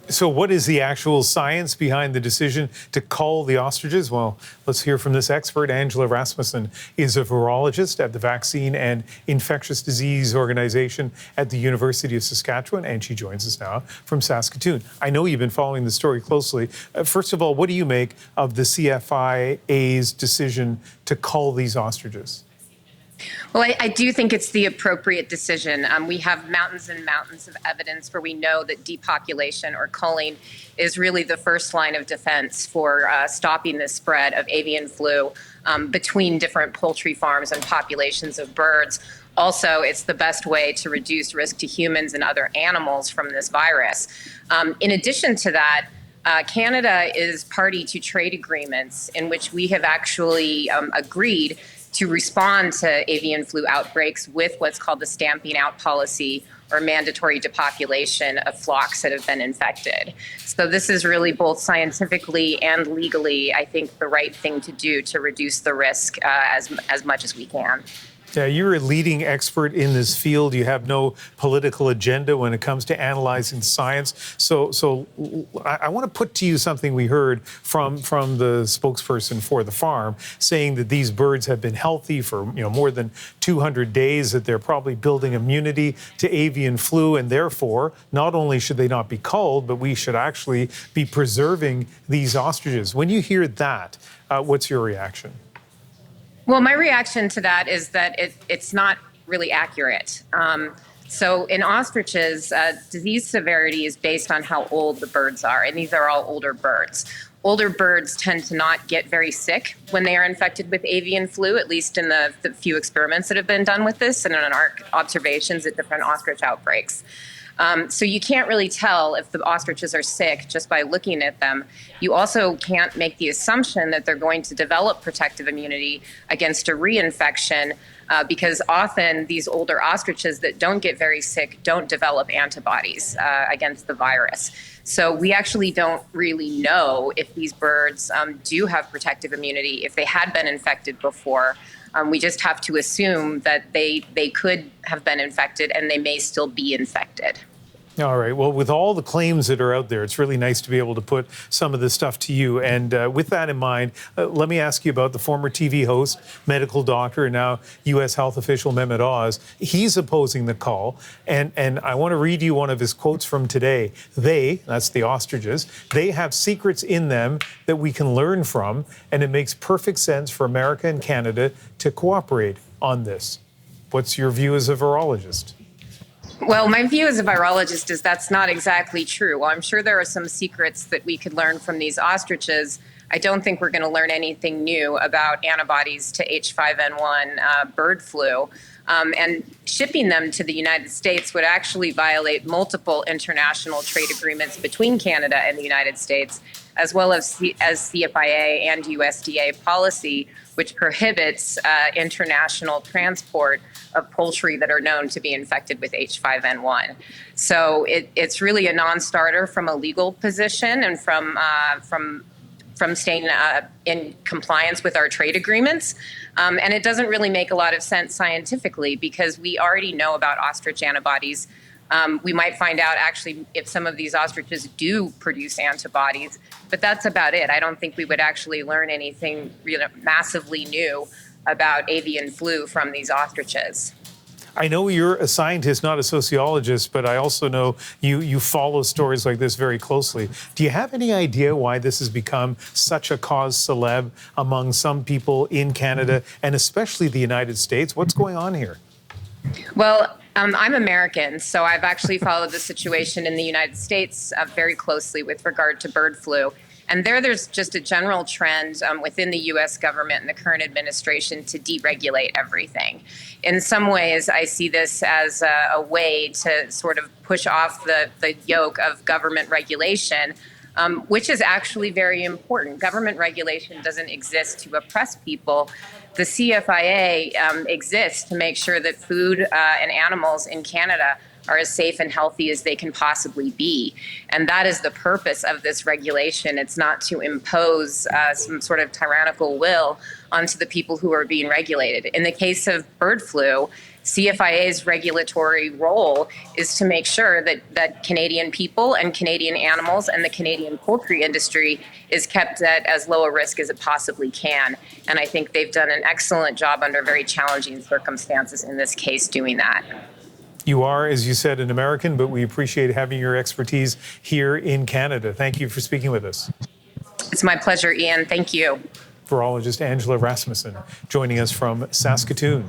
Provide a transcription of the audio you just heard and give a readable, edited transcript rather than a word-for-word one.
So what is the actual science behind the decision to cull the ostriches? Well, let's hear from this expert. Angela Rasmussen is a virologist at the Vaccine and Infectious Disease Organization at the University of Saskatchewan, and she joins us now from Saskatoon. I know you've been following the story closely. First of all, what do you make of the CFIA's decision to cull these ostriches? Well, I do think it's the appropriate decision. We have mountains and mountains of evidence where we know that depopulation or culling is really the first line of defense for stopping the spread of avian flu between different poultry farms and populations of birds. Also, it's the best way to reduce risk to humans and other animals from this virus. In addition to that, Canada is party to trade agreements in which we have actually agreed to respond to avian flu outbreaks with what's called the stamping out policy, or mandatory depopulation of flocks that have been infected. So this is really both scientifically and legally, I think, the right thing to do to reduce the risk as much as we can. Yeah, you're a leading expert in this field. You have no political agenda when it comes to analyzing science. So I want to put to you something we heard from the spokesperson for the farm, saying that these birds have been healthy for more than 200 days, that they're probably building immunity to avian flu, and therefore not only should they not be culled, but we should actually be preserving these ostriches. When you hear that, what's your reaction? Well, my reaction to that is that it's not really accurate. So in ostriches, disease severity is based on how old the birds are, and these are all older birds. Older birds tend to not get very sick when they are infected with avian flu, at least in the few experiments that have been done with this and in our observations at different ostrich outbreaks. So you can't really tell if the ostriches are sick just by looking at them. You also can't make the assumption that they're going to develop protective immunity against a reinfection because often these older ostriches that don't get very sick don't develop antibodies against the virus. So we actually don't really know if these birds do have protective immunity if they had been infected before. We just have to assume that they could have been infected and they may still be infected. All right. Well, with all the claims that are out there, it's really nice to be able to put some of this stuff to you. And with that in mind, let me ask you about the former TV host, medical doctor, and now U.S. health official Mehmet Oz. He's opposing the cull. And I want to read you one of his quotes from today. They, that's the ostriches, they have secrets in them that we can learn from. And it makes perfect sense for America and Canada to cooperate on this. What's your view as a virologist? Well, my view as a virologist is that's not exactly true. While I'm sure there are some secrets that we could learn from these ostriches, I don't think we're going to learn anything new about antibodies to H5N1 bird flu. And shipping them to the United States would actually violate multiple international trade agreements between Canada and the United States, as well as CFIA and USDA policy, which prohibits international transport of poultry that are known to be infected with H5N1. So it's really a non-starter from a legal position and from staying in compliance with our trade agreements. And it doesn't really make a lot of sense scientifically because we already know about ostrich antibodies. We might find out actually if some of these ostriches do produce antibodies, but that's about it. I don't think we would actually learn anything really massively new about avian flu from these ostriches. I know you're a scientist, not a sociologist, but I also know you follow stories like this very closely. Do you have any idea why this has become such a cause célèbre among some people in Canada and especially the United States? What's going on here? Well, I'm American, so I've actually followed the situation in the United States very closely with regard to bird flu. And there's just a general trend within the U.S. government and the current administration to deregulate everything. In some ways, I see this as a way to sort of push off the yoke of government regulation, which is actually very important. Government regulation doesn't exist to oppress people. The CFIA exists to make sure that food and animals in Canada are as safe and healthy as they can possibly be. And that is the purpose of this regulation. It's not to impose some sort of tyrannical will onto the people who are being regulated. In the case of bird flu, CFIA's regulatory role is to make sure that Canadian people and Canadian animals and the Canadian poultry industry is kept at as low a risk as it possibly can. And I think they've done an excellent job under very challenging circumstances in this case doing that. You are, as you said, an American, but we appreciate having your expertise here in Canada. Thank you for speaking with us. It's my pleasure, Ian. Thank you. Virologist Angela Rasmussen joining us from Saskatoon.